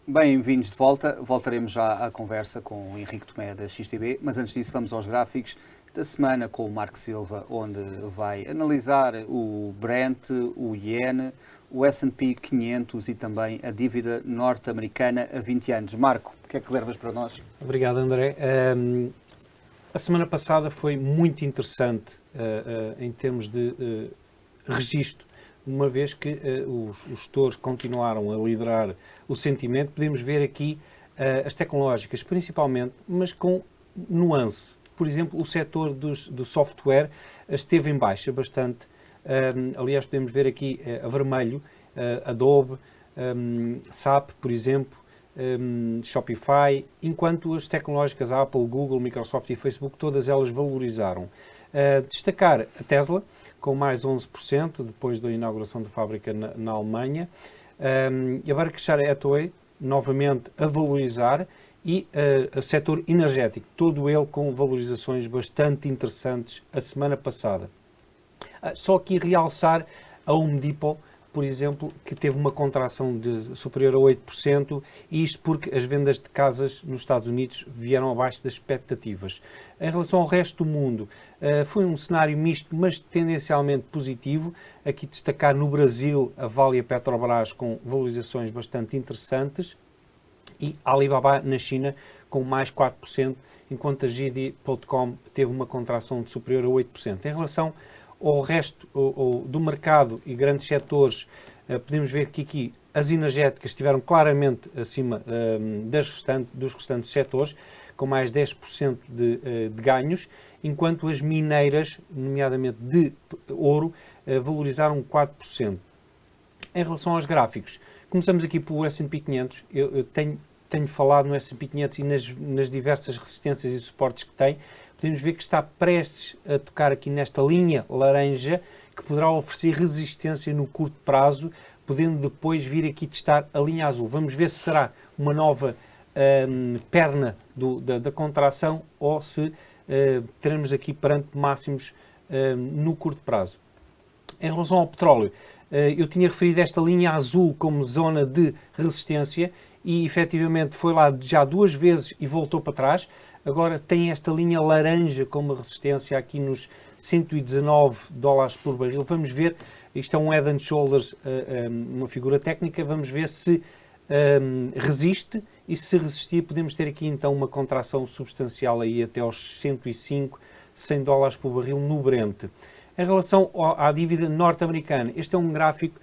Bem-vindos de volta. Voltaremos já à conversa com o Henrique Tomé da XTB, mas antes disso vamos aos gráficos da semana com o Marco Silva, onde vai analisar o Brent, o Iene, o S&P 500 e também a dívida norte-americana a 20 anos. Marco, o que é que reservas para nós? Obrigado, André. A semana passada foi muito interessante em termos de registro, uma vez que os gestores continuaram a liderar o sentimento. Podemos ver aqui as tecnológicas principalmente, mas com nuance. Por exemplo, o setor do software esteve em baixa bastante. Aliás, podemos ver aqui a vermelho, Adobe, SAP, por exemplo, Shopify, enquanto as tecnológicas Apple, Google, Microsoft e Facebook, todas elas valorizaram. Destacar a Tesla, com mais 11%, depois da inauguração da fábrica na Alemanha, e a Berkshire Hathaway, novamente a valorizar, e o setor energético, todo ele com valorizações bastante interessantes a semana passada. Só aqui realçar a Home Depot, por exemplo, que teve uma contração superior a 8%, e isto porque as vendas de casas nos Estados Unidos vieram abaixo das expectativas. Em relação ao resto do mundo, foi um cenário misto, mas tendencialmente positivo. Aqui destacar no Brasil a Vale e a Petrobras com valorizações bastante interessantes, e Alibaba na China com mais 4%, enquanto a JD.com teve uma contração de superior a 8%. Em relação ao resto do mercado e grandes setores, podemos ver que aqui as energéticas estiveram claramente acima dos restantes setores, com mais 10% de ganhos, enquanto as mineiras, nomeadamente de ouro, valorizaram 4%. Em relação aos gráficos, começamos aqui pelo S&P 500. Eu tenho falado no S&P 500 e nas diversas resistências e suportes que tem. Podemos ver que está prestes a tocar aqui nesta linha laranja, que poderá oferecer resistência no curto prazo, podendo depois vir aqui testar a linha azul. Vamos ver se será uma nova perna da contração ou se teremos aqui perante máximos no curto prazo. Em relação ao petróleo, eu tinha referido esta linha azul como zona de resistência e efetivamente foi lá já 2 vezes e voltou para trás. Agora tem esta linha laranja como resistência aqui nos $119 por barril. Vamos ver, isto é um Head and Shoulders, uma figura técnica, vamos ver se resiste, e se resistir podemos ter aqui então uma contração substancial aí até aos 105, $100 por barril no Brent. Em relação à dívida norte-americana, este é um gráfico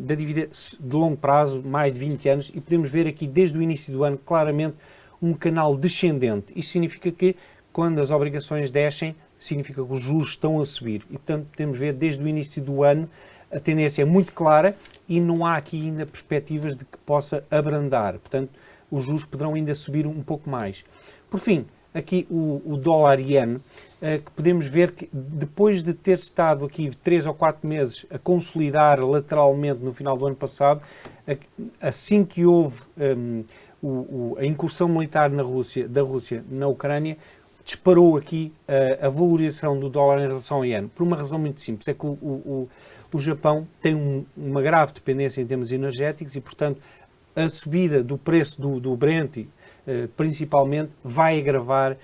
da dívida de longo prazo, mais de 20 anos, e podemos ver aqui desde o início do ano claramente um canal descendente. Isso significa que quando as obrigações descem, significa que os juros estão a subir. E portanto podemos ver desde o início do ano a tendência é muito clara e não há aqui ainda perspectivas de que possa abrandar. Portanto, os juros poderão ainda subir um pouco mais. Por fim, aqui o dólar-iene, que podemos ver que depois de ter estado aqui 3 ou 4 meses a consolidar lateralmente no final do ano passado, assim que houve a incursão militar da Rússia na Ucrânia, disparou aqui a valorização do dólar em relação ao iene, por uma razão muito simples, é que o Japão tem uma grave dependência em termos energéticos e, portanto, a subida do preço do Brent, principalmente, vai agravar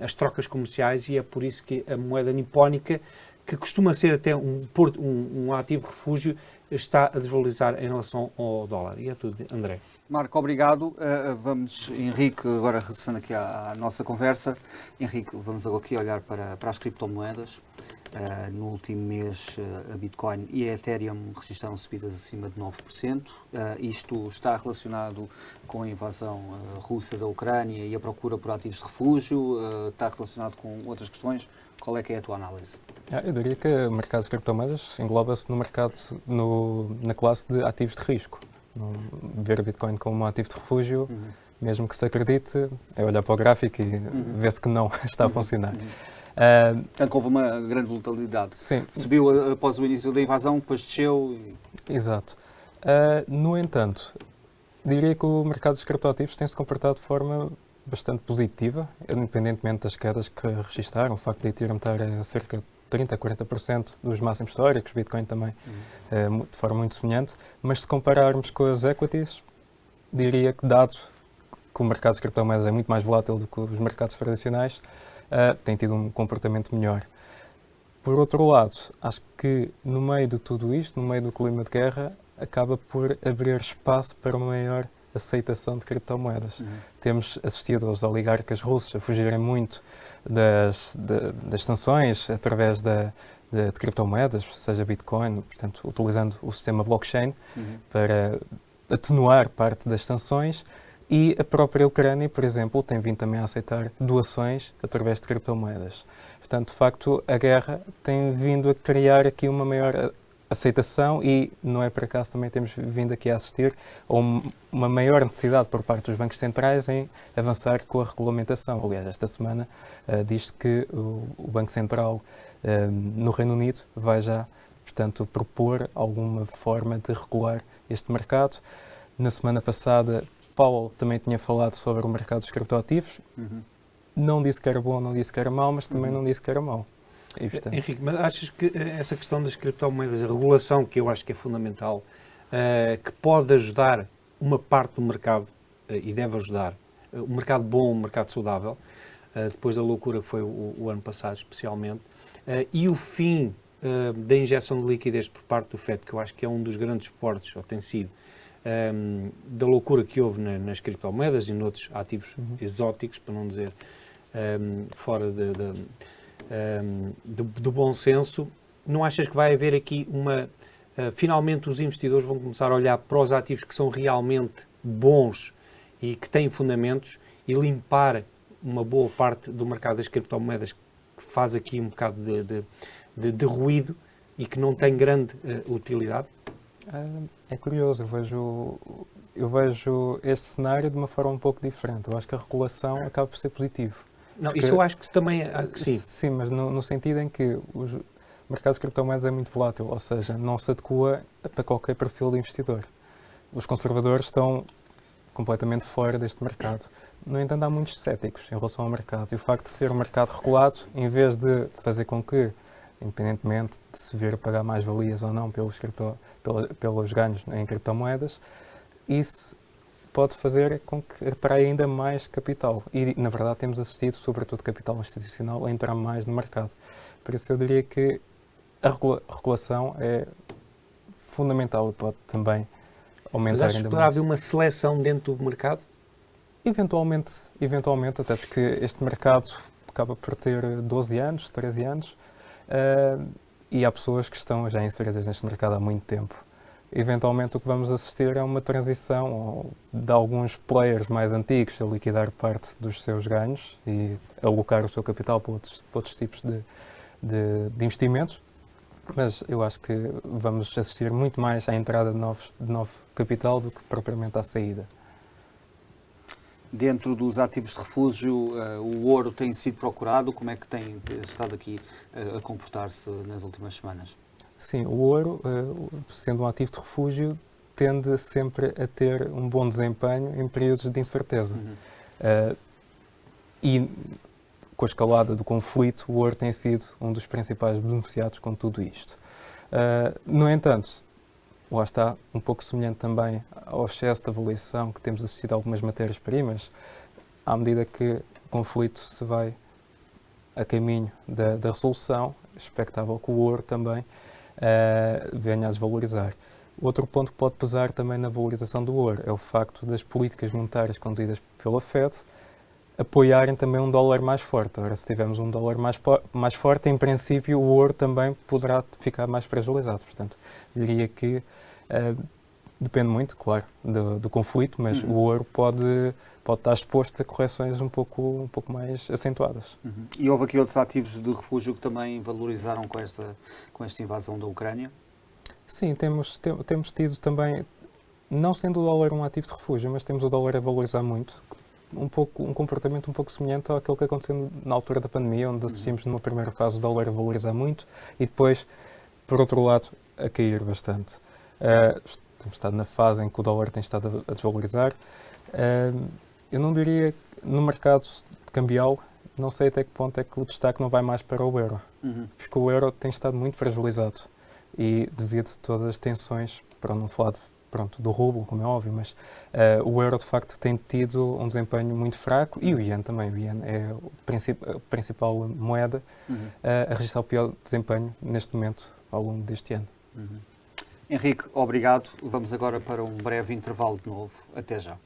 as trocas comerciais, e é por isso que a moeda nipónica, que costuma ser até um ativo refúgio, está a desvalorizar em relação ao dólar. E é tudo, André. Marco, obrigado. Vamos, Henrique, agora regressando aqui à nossa conversa. Henrique, vamos agora aqui olhar para as criptomoedas. No último mês, a Bitcoin e a Ethereum registraram subidas acima de 9%. Isto está relacionado com a invasão russa da Ucrânia e a procura por ativos de refúgio? Está relacionado com outras questões? Qual é que é a tua análise? Eu diria que o mercado de criptomoedas engloba-se no mercado, na classe de ativos de risco. Ver a Bitcoin como um ativo de refúgio, mesmo que se acredite, é olhar para o gráfico e ver-se que não está a funcionar. Portanto, houve uma grande volatilidade. Sim. Subiu após o início da invasão, depois desceu. Exato. No entanto, diria que o mercado dos criptoativos tem-se comportado de forma bastante positiva, independentemente das quedas que registraram. O facto de Ethereum estar a cerca de 30% a 40% dos máximos históricos, Bitcoin também, de forma muito semelhante. Mas se compararmos com as equities, diria que, dado que o mercado de criptomoedas é muito mais volátil do que os mercados tradicionais, tem tido um comportamento melhor. Por outro lado, acho que no meio de tudo isto, no meio do clima de guerra, acaba por abrir espaço para uma maior aceitação de criptomoedas. Temos assistido aos oligarcas russos a fugirem muito das sanções através de criptomoedas, seja Bitcoin, portanto, utilizando o sistema blockchain para atenuar parte das sanções, e a própria Ucrânia, por exemplo, tem vindo também a aceitar doações através de criptomoedas. Portanto, de facto, a guerra tem vindo a criar aqui uma maior aceitação e, não é por acaso, também temos vindo aqui a assistir a uma maior necessidade por parte dos bancos centrais em avançar com a regulamentação. Aliás, esta semana diz-se que o Banco Central no Reino Unido vai já, portanto, propor alguma forma de regular este mercado. Na semana passada, Powell também tinha falado sobre o mercado dos criptoativos. Não disse que era bom, não disse que era mau, mas também não disse que era mau. E, portanto... Henrique, mas achas que essa questão das criptomoedas, a regulação, que eu acho que é fundamental, que pode ajudar uma parte do mercado, e deve ajudar, um mercado bom, um mercado saudável, depois da loucura que foi o ano passado especialmente, e o fim da injeção de liquidez por parte do FED, que eu acho que é um dos grandes suportes, ou tem sido, da loucura que houve nas criptomoedas e noutros ativos exóticos, para não dizer fora do bom senso. Não achas que vai haver aqui finalmente os investidores vão começar a olhar para os ativos que são realmente bons e que têm fundamentos e limpar uma boa parte do mercado das criptomoedas que faz aqui um bocado de ruído e que não tem grande utilidade? É curioso, eu vejo este cenário de uma forma um pouco diferente. Eu acho que a regulação acaba por ser positivo. Não, isso eu acho que também que sim. Sim, mas no sentido em que o mercado de criptomoedas é muito volátil, ou seja, não se adequa para qualquer perfil de investidor. Os conservadores estão completamente fora deste mercado. No entanto, há muitos céticos em relação ao mercado. E o facto de ser um mercado regulado, em vez de fazer com que, independentemente de se vir a pagar mais valias ou não pelos ganhos em criptomoedas, isso pode fazer com que atraia ainda mais capital. E, na verdade, temos assistido, sobretudo capital institucional, a entrar mais no mercado. Por isso, eu diria que a regulação é fundamental e pode também aumentar ainda mais. Mas acho que poderá haver uma seleção dentro do mercado? Eventualmente, até porque este mercado acaba por ter 12 anos, 13 anos, e há pessoas que estão já inseridas neste mercado há muito tempo. Eventualmente o que vamos assistir é uma transição de alguns players mais antigos a liquidar parte dos seus ganhos e alocar o seu capital para outros tipos de investimentos, mas eu acho que vamos assistir muito mais à entrada de novo capital do que propriamente à saída. Dentro dos ativos de refúgio, o ouro tem sido procurado? Como é que tem estado aqui a comportar-se nas últimas semanas? Sim, o ouro, sendo um ativo de refúgio, tende sempre a ter um bom desempenho em períodos de incerteza. E com a escalada do conflito, o ouro tem sido um dos principais beneficiados com tudo isto. No entanto, lá está, um pouco semelhante também ao excesso de avaliação que temos assistido a algumas matérias-primas, à medida que o conflito se vai a caminho da resolução, é expectável que o ouro também venha a desvalorizar. Outro ponto que pode pesar também na valorização do ouro é o facto das políticas monetárias conduzidas pela FED apoiarem também um dólar mais forte. Ora, se tivermos um dólar mais forte, em princípio o ouro também poderá ficar mais fragilizado. Portanto, diria que depende muito, claro, do conflito, mas o ouro pode estar exposto a correções um pouco mais acentuadas. E houve aqui outros ativos de refúgio que também valorizaram com esta invasão da Ucrânia? Sim, temos tido também, não sendo o dólar um ativo de refúgio, mas temos o dólar a valorizar muito, um comportamento um pouco semelhante àquele que aconteceu na altura da pandemia, onde assistimos numa primeira fase o dólar a valorizar muito e depois, por outro lado, a cair bastante. Temos estado na fase em que o dólar tem estado a desvalorizar. Eu não diria, no mercado cambial, não sei até que ponto é que o destaque não vai mais para o euro, porque o euro tem estado muito fragilizado e devido a todas as tensões, para não falar pronto, do rublo, como é óbvio, mas o euro de facto tem tido um desempenho muito fraco e o iene também. O iene é a principal moeda a registrar o pior desempenho neste momento ao longo deste ano. Henrique, obrigado. Vamos agora para um breve intervalo de novo. Até já.